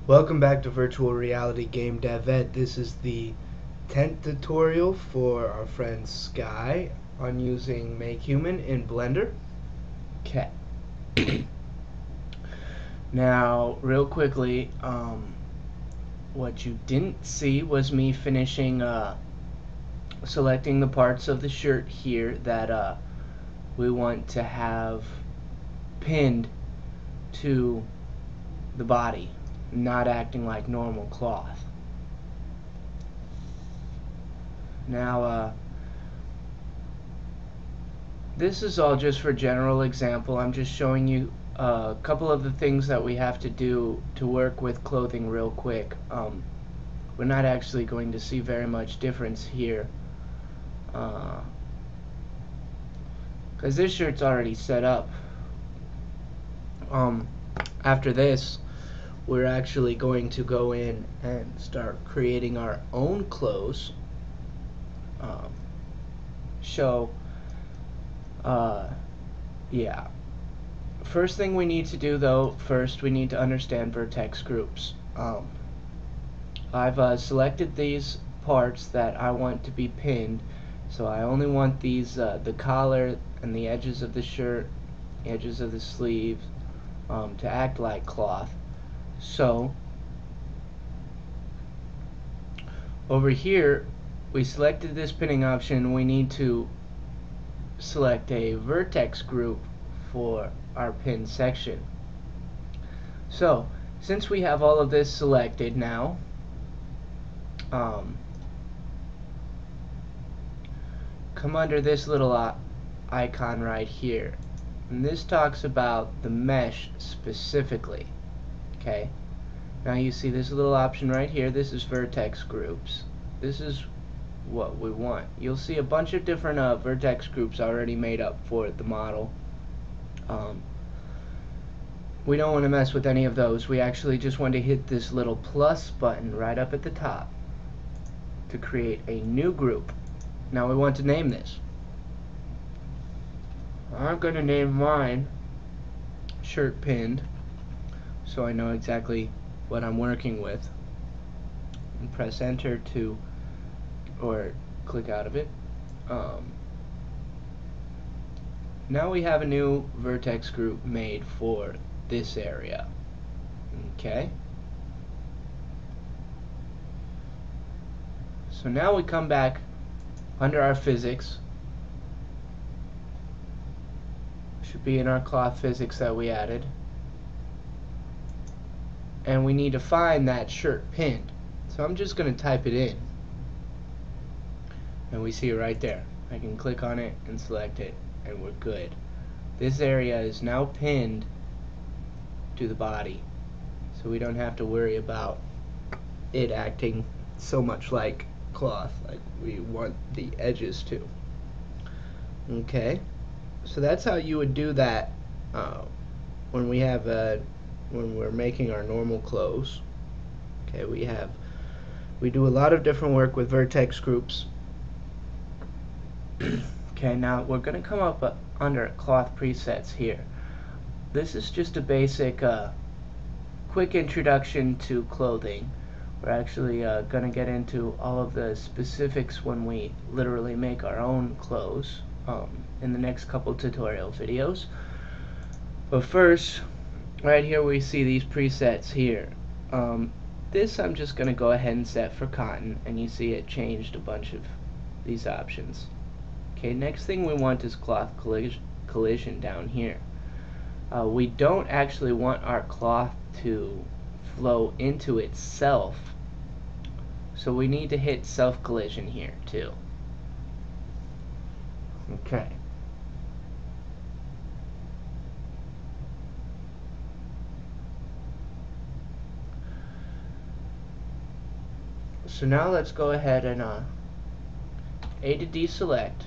Welcome back to Virtual Reality Game Dev Ed. This is the 10th tutorial for our friend Sky on using MakeHuman in Blender. Okay. Now, real quickly, what you didn't see was me finishing selecting the parts of the shirt here that we want to have pinned to the body, not acting like normal cloth. Now, this is all just for general example. I'm just showing you a couple of the things that we have to do to work with clothing real quick. We're not actually going to see very much difference here because this shirt's already set up. After this, we're actually going to go in and start creating our own clothes. Yeah. First thing we need to do though, we need to understand vertex groups. I've selected these parts that I want to be pinned, so I only want these, the collar and the edges of the shirt, edges of the sleeves, to act like cloth. So, over here, we selected this pinning option. We need to select a vertex group for our pin section. So, since we have all of this selected now, come under this little icon right here, and this talks about the mesh specifically. Okay, now you see this little option right here. This is vertex groups. This is what we want. You'll see a bunch of different vertex groups already made up for the model. We don't want to mess with any of those. We actually just want to hit this little plus button right up at the top to create a new group. Now we want to name this. I'm going to name mine shirt pinned, so I know exactly what I'm working with, and press enter to, or click out of it. Now we have a new vertex group made for this area. Okay, so now we come back under our physics. Should be in our cloth physics that we added, and we need to find that shirt pinned. So I'm just going to type it in, and we see it right there. I can click on it and select it, and we're good. This area is now pinned to the body, so we don't have to worry about it acting so much like cloth like we want the edges to. Okay, so that's how you would do that when we're making our normal clothes. Okay, we do a lot of different work with vertex groups. Okay, now we're going to come up under cloth presets here. This is just a basic quick introduction to clothing. We're actually going to get into all of the specifics when we literally make our own clothes in the next couple tutorial videos. But first, right here we see these presets here. This I'm just going to go ahead and set for cotton, and you see it changed a bunch of these options. Okay, next thing we want is cloth collision down here. We don't actually want our cloth to flow into itself, so we need to hit self collision here too. Okay. So now let's go ahead and A to deselect.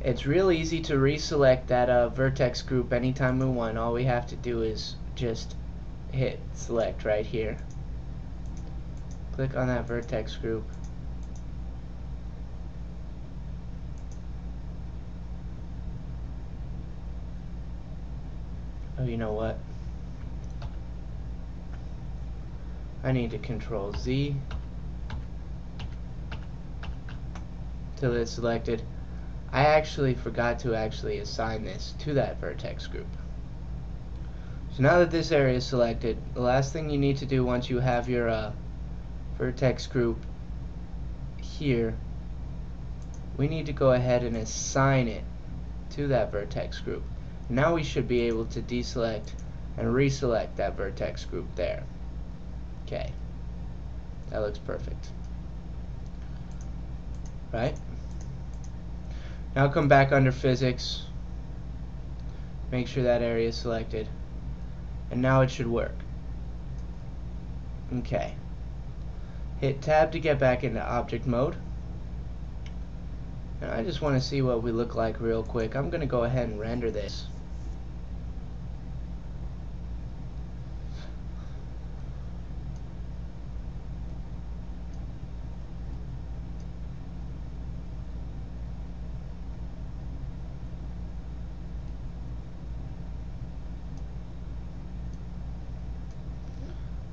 It's real easy to reselect that vertex group anytime we want. All we have to do is just hit select right here. Click on that vertex group. Oh, you know what? I need to Control Z till it's selected. I actually forgot to assign this to that vertex group. So now that this area is selected, the last thing you need to do once you have your vertex group here, we need to go ahead and assign it to that vertex group. Now we should be able to deselect and reselect that vertex group there. Okay, that looks perfect. Right? Now come back under physics, make sure that area is selected, and now it should work. Okay. Hit tab to get back into object mode. And I just want to see what we look like real quick. I'm going to go ahead and render this.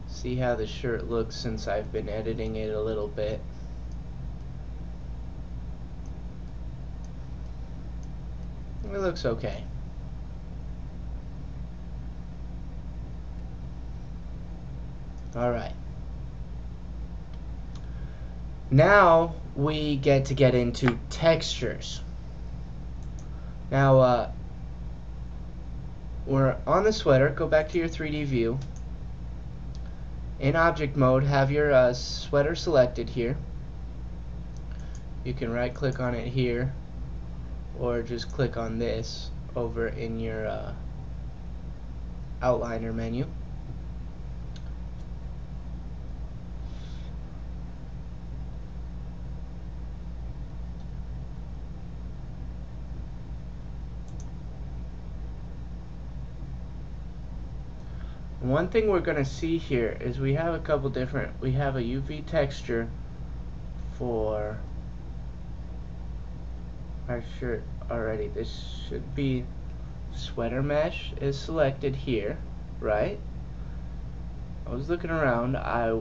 See how the shirt looks since I've been editing it a little bit. It looks okay. Alright. Now we get into textures. Now we're on the sweater. Go back to your 3D view. In object mode, have your sweater selected here. You can right click on it here, or just click on this over in your outliner menu. One thing we're going to see here is we have a couple different, we have a UV texture for our shirt already. This should be sweater mesh is selected here, right? I was looking around, I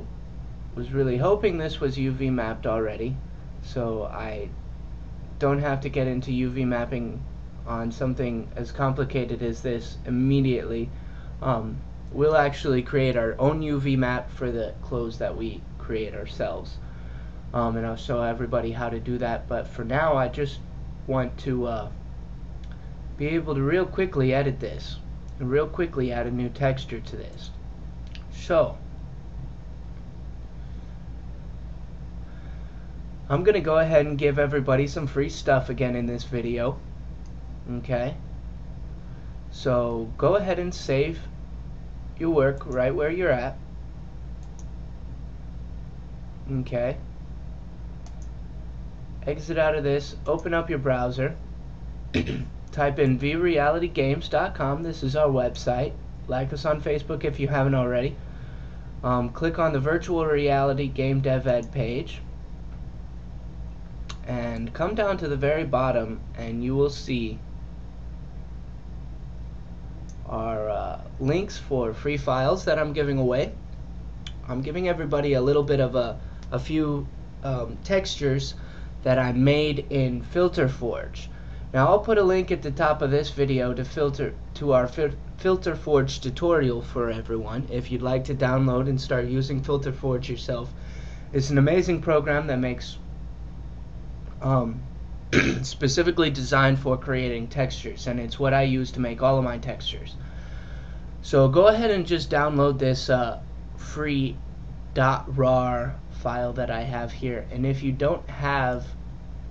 was really hoping this was UV mapped already, so I don't have to get into UV mapping on something as complicated as this immediately. We'll actually create our own UV map for the clothes that we create ourselves, and I'll show everybody how to do that. But for now, I just want to be able to real quickly edit this and real quickly add a new texture to this. So I'm gonna go ahead and give everybody some free stuff again in this video. Okay, so go ahead and save your work right where you're at. Okay, exit out of this, open up your browser, type in vrealitygames.com. This is our website. Like us on Facebook if you haven't already. Click on the virtual reality game dev ed page and come down to the very bottom, and you will see our links for free files that I'm giving away. I'm giving everybody a little bit of a few textures that I made in FilterForge. Now I'll put a link at the top of this video to our FilterForge tutorial for everyone if you'd like to download and start using FilterForge yourself. It's an amazing program that makes specifically designed for creating textures, and it's what I use to make all of my textures. So go ahead and just download this free .rar file that I have here, and if you don't have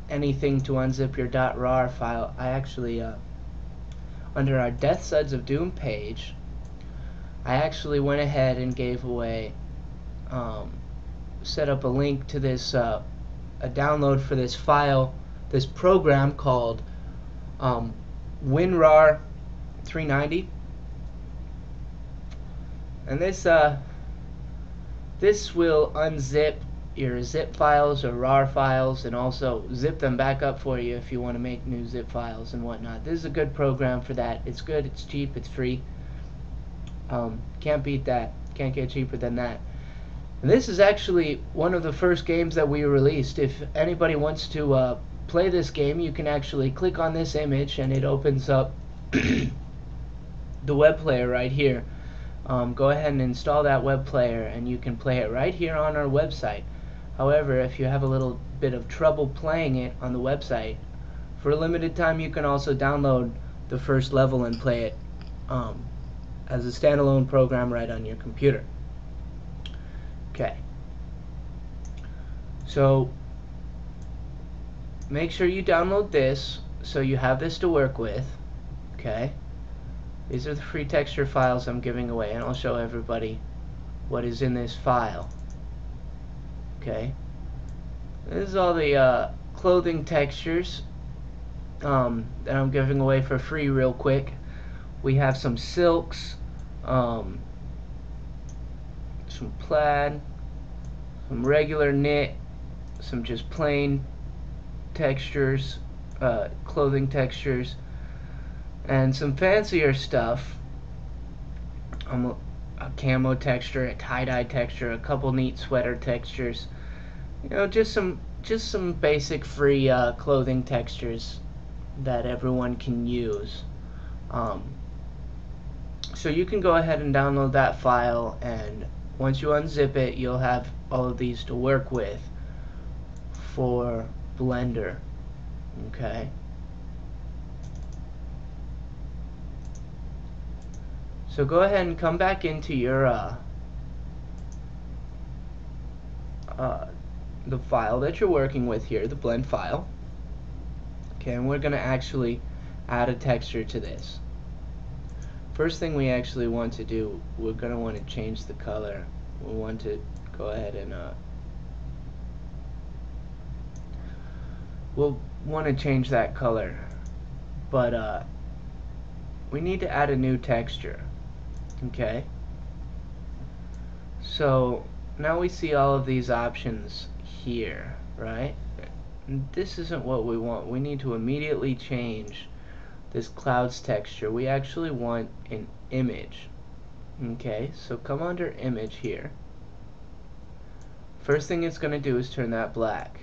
anything to unzip your .rar file, I actually under our Death Suds of Doom page, I actually went ahead and gave away set up a link to this a download for this file, this program called WinRAR 390, and this will unzip your zip files or RAR files and also zip them back up for you if you want to make new zip files and whatnot. This is a good program for that. It's good, it's cheap, it's free. Can't beat that. Can't get cheaper than that. And this is actually one of the first games that we released. If anybody wants to play this game, you can actually click on this image and it opens up the web player right here. Go ahead and install that web player and you can play it right here on our website. However, if you have a little bit of trouble playing it on the website, for a limited time you can also download the first level and play it as a standalone program right on your computer. Okay, so make sure you download this so you have this to work with. Okay, these are the free texture files I'm giving away, and I'll show everybody what is in this file. Okay, this is all the clothing textures that I'm giving away for free real quick. We have some silks, some plaid, some regular knit, some just plain textures, clothing textures, and some fancier stuff, a camo texture, a tie-dye texture, a couple neat sweater textures, you know, just some basic free clothing textures that everyone can use. So you can go ahead and download that file, and once you unzip it, you'll have all of these to work with for Blender. Okay. So go ahead and come back into your the file that you're working with here, the blend file. Okay, and we're going to actually add a texture to this. First thing we actually want to do, we're going to want to change the color. We want to go ahead and we'll want to change that color, but we need to add a new texture. Okay, so now we see all of these options here, right? This isn't what we want. We need to immediately change this clouds texture. We actually want an image. Okay, so come under image here. First thing it's going to do is turn that black.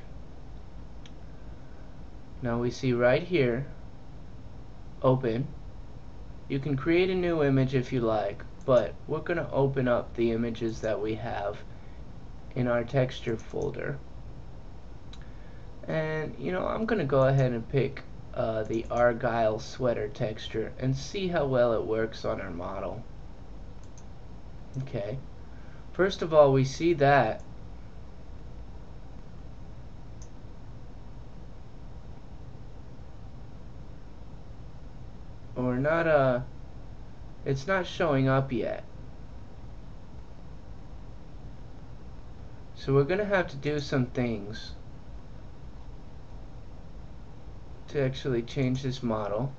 Now we see right here, open. You can create a new image if you like, but we're going to open up the images that we have in our texture folder. And you know, I'm going to go ahead and pick the Argyle sweater texture and see how well it works on our model. Okay, first of all, we see that we're not it's not showing up yet. So we're gonna have to do some things to actually change this model.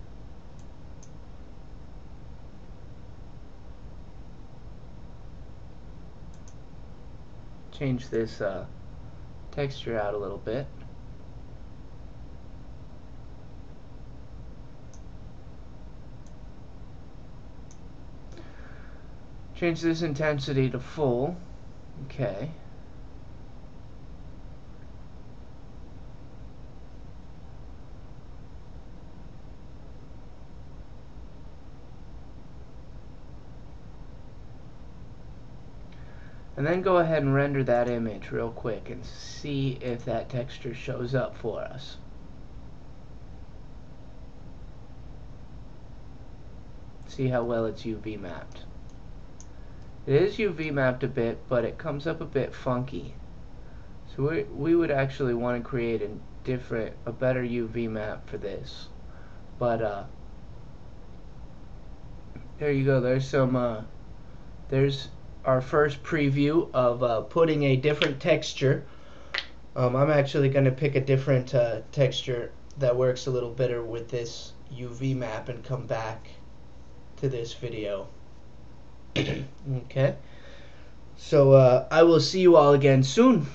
Change this texture out a little bit. Change this intensity to full. Okay. And then go ahead and render that image real quick and see if that texture shows up for us. See how well it's UV mapped. It is UV mapped a bit, but it comes up a bit funky. So we would actually want to create a better UV map for this. But there you go. There's our first preview of putting a different texture. I'm actually going to pick a different texture that works a little better with this UV map and come back to this video. Okay, so I will see you all again soon.